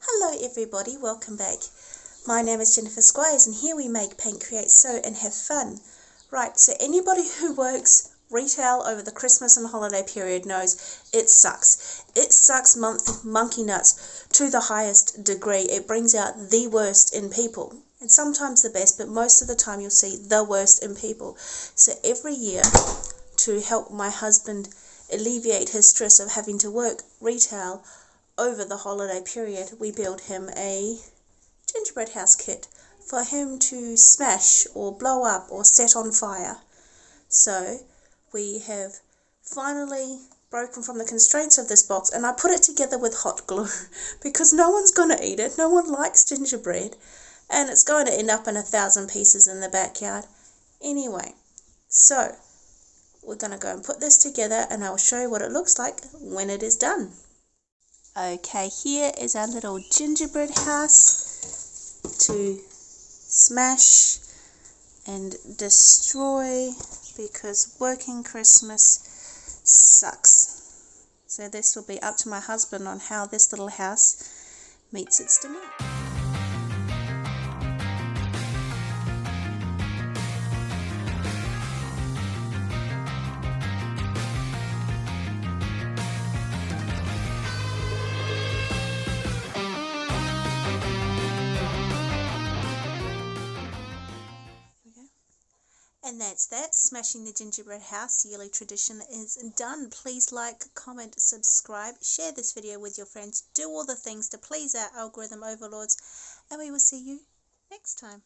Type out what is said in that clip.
Hello everybody, welcome back. My name is Jennifer Squires and here we make, paint, create, sew and have fun. Right, so anybody who works retail over the Christmas and holiday period knows it sucks. It sucks monkey nuts to the highest degree. It brings out the worst in people. And sometimes the best, but most of the time you'll see the worst in people. So every year, to help my husband alleviate his stress of having to work retail over the holiday period, we build him a gingerbread house kit for him to smash or blow up or set on fire. So we have finally broken from the constraints of this box, and I put it together with hot glue because no one's going to eat it. No one likes gingerbread, and it's going to end up in 1,000 pieces in the backyard. Anyway, so we're going to go and put this together and I'll show you what it looks like when it is done. Okay, here is our little gingerbread house to smash and destroy because working Christmas sucks. So this will be up to my husband on how this little house meets its demand. And that's that. Smashing the gingerbread house yearly tradition is done. Please like, comment, subscribe, share this video with your friends. Do all the things to please our algorithm overlords, and we will see you next time.